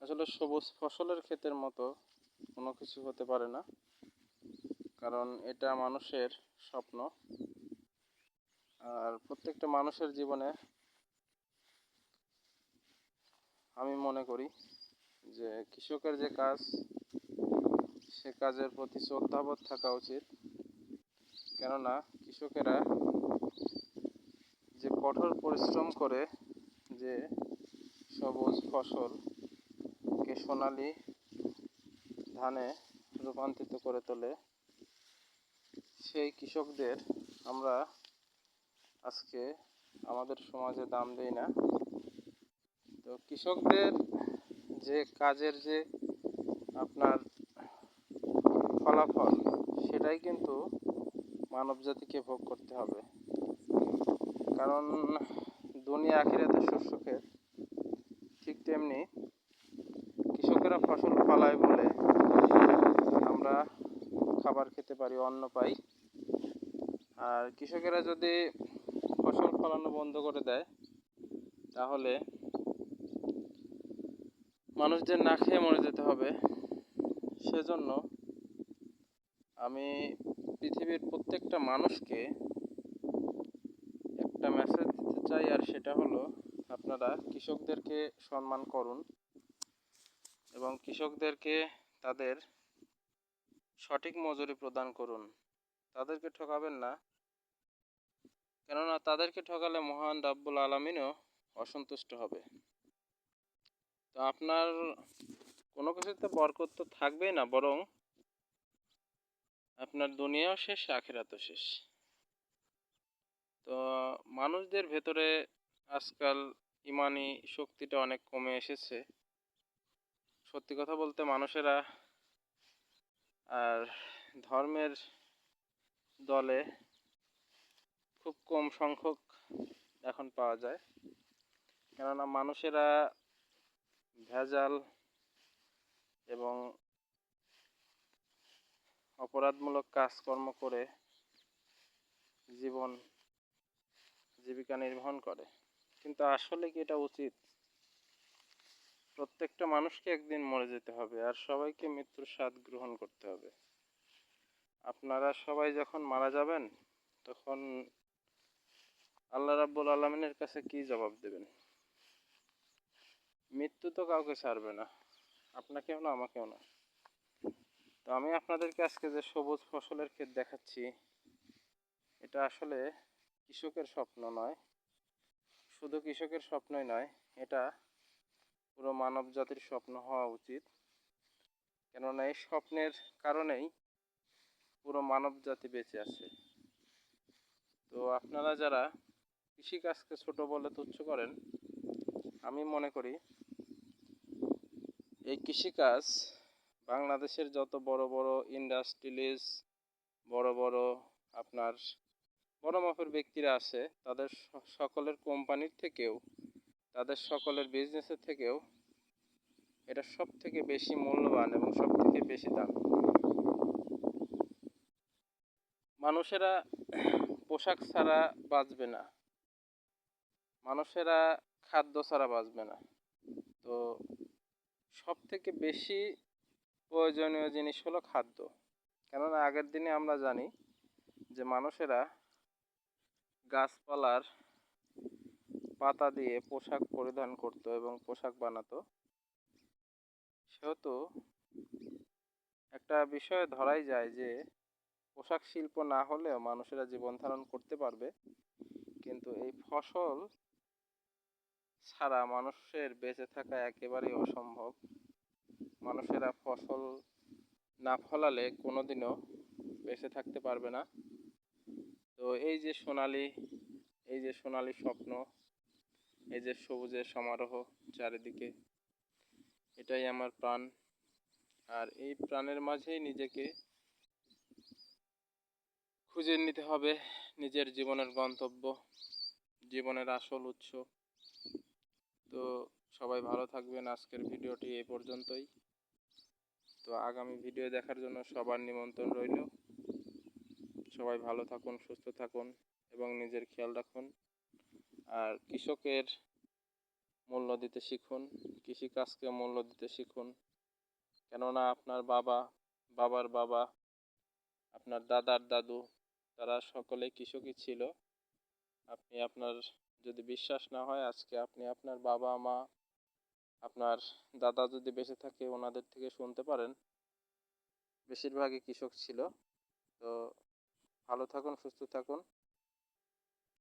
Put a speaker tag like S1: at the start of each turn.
S1: আসলে সবুজ ফসলের ক্ষেতের মতো কোনো কিছু হতে পারে না, কারণ এটা মানুষের স্বপ্ন। আর প্রত্যেকটা মানুষের জীবনে আমি মনে করি যে কৃষকের যে কাজ, সে কাজের প্রতি শ্রদ্ধাবোধ থাকা উচিত। কেননা কৃষকেরা যে কঠোর পরিশ্রম করে যে সবুজ ফসলকে সোনালি ধানে রূপান্তরিত করে তোলে, সেই কৃষকদের আমরা আজকে আমাদের সমাজে দাম দেই না। তো কৃষকদের যে কাজের যে আপনার ফলাফল, সেটাই কিন্তু মানব জাতিকে ভোগ করতে হবে। কারণ দুনিয়া আখিরাতের শস্য ক্ষেত, ঠিক তেমনি কৃষকেরা ফসল ফলায় বলে আমরা খাবার খেতে পারি, অন্ন পাই। আর কৃষকেরা যদি ফসল ফলানো বন্ধ করে দেয়, তাহলে মানুষদের না খেয়ে মরে যেতে হবে। সেজন্য আমি পৃথিবীর প্রত্যেকটা মানুষকে একটা মেসেজ দিতে চাই, আর সেটা হলো আপনারা কৃষকদেরকে সম্মান করুন এবং কৃষকদেরকে তাদের সঠিক মজুরি প্রদান করুন। তাদেরকে ঠকাবেন না, কেননা তাদেরকে ঠকালে মহান রাব্বুল আলামিনও অসন্তুষ্ট হবে। তো আপনার কোনো কিছুতে বরকত তো থাকবেই না, বরং আপনার দুনিয়াও শেষ, আখিরাতও শেষ। তো মানুষদের ভেতরে আজকাল ইমানি শক্তিটা অনেক কমে এসেছে। সত্যি কথা বলতে মানুষেরা আর ধর্মের দলে খুব কম সংখ্যক এখন পাওয়া যায়। কেননা মানুষেরা ভেজাল এবং অপরাধমূলক কাজকর্ম করে জীবিকা নির্বাহ করে। কিন্তু আসলে কি এটা উচিত? প্রত্যেকটা মানুষকে একদিন মরে যেতে হবে, আর সবাইকে মৃত্যুর স্বাদ গ্রহণ করতে হবে। আপনারা সবাই যখন মারা যাবেন, তখন আল্লাহ রাব্বুল আলামিনের কাছে কি জবাব দেবেন? মৃত্যু তো কাউকে ছাড়বে না, আপনাকেও না, আমাকেও না। তো আমি আপনাদেরকে আজকে যে সবুজ ফসলের ক্ষেত দেখাচ্ছি, এটা আসলে কৃষকের স্বপ্ন নয়। শুধু কৃষকের স্বপ্নই নয়, এটা পুরো মানব জাতির স্বপ্ন হওয়া উচিত। কেননা এই স্বপ্নের কারণেই পুরো মানব জাতি বেঁচে আছে। তো আপনারা যারা কৃষিকাজকে ছোট বলে তুচ্ছ করেন, আমি মনে করি এই কৃষিকাজ বাংলাদেশের যত বড় বড় ইন্ডাস্ট্রিয়ালিস্ট, বড় বড় আপনার বড় মাপের ব্যক্তিরা আছে, তাদের সকলের কোম্পানির থেকেও, তাদের সকলের বিজনেসের থেকেও এটা সব থেকে বেশি মূল্যবান এবং সব থেকে বেশি দাম। মানুষেরা পোশাক ছাড়া বাঁচবে না, মানুষেরা খাদ্য ছাড়া বাঁচবে না। তো সব থেকে বেশি প্রয়োজনীয় জিনিস হলো খাদ্য। কেননা আগের দিনে আমরা জানি যে মানুষেরা গাছপালার পাতা দিয়ে পোশাক পরিধান করত এবং পোশাক বানাতো। সেহেতু একটা বিষয়ে ধরাই যায় যে পোশাক শিল্প না হলেও মানুষেরা জীবন ধারণ করতে পারবে, কিন্তু এই ফসল ছাড়া মানুষের বেঁচে থাকা একেবারেই অসম্ভব। মানুষেরা ফসল না ফলালে কোনোদিনও বেঁচে থাকতে পারবে না। তো এই যে সোনালি স্বপ্ন, এই যে সবুজের সমারোহ চারিদিকে, এটাই আমার প্রাণ। আর এই প্রাণের মাঝেই নিজেকে খুঁজে নিতে হবে নিজের জীবনের গন্তব্য, জীবনের আসল উৎস। তো সবাই ভালো থাকবেন। আজকের ভিডিওটি এই পর্যন্তই। তো আগামী ভিডিও দেখার জন্য সবার নিমন্ত্রণ রইল। সবাই ভালো থাকুন, সুস্থ থাকুন এবং নিজের খেয়াল রাখুন। আর কৃষকের মূল্য দিতে শিখুন, কৃষিকাজকে মূল্য দিতে শিখুন। কেননা আপনার বাবা, বাবার বাবা, আপনার দাদার দাদু, তারা সকলেই কৃষকই ছিল। আপনি আপনার যদি বিশ্বাস না হয়, আজকে আপনি আপনার বাবা মা, আপনার দাদা যদি বেঁচে থাকে ওনাদের থেকে শুনতে পারেন, বেশিরভাগই কৃষক ছিল। তো ভালো থাকুন, সুস্থ থাকুন।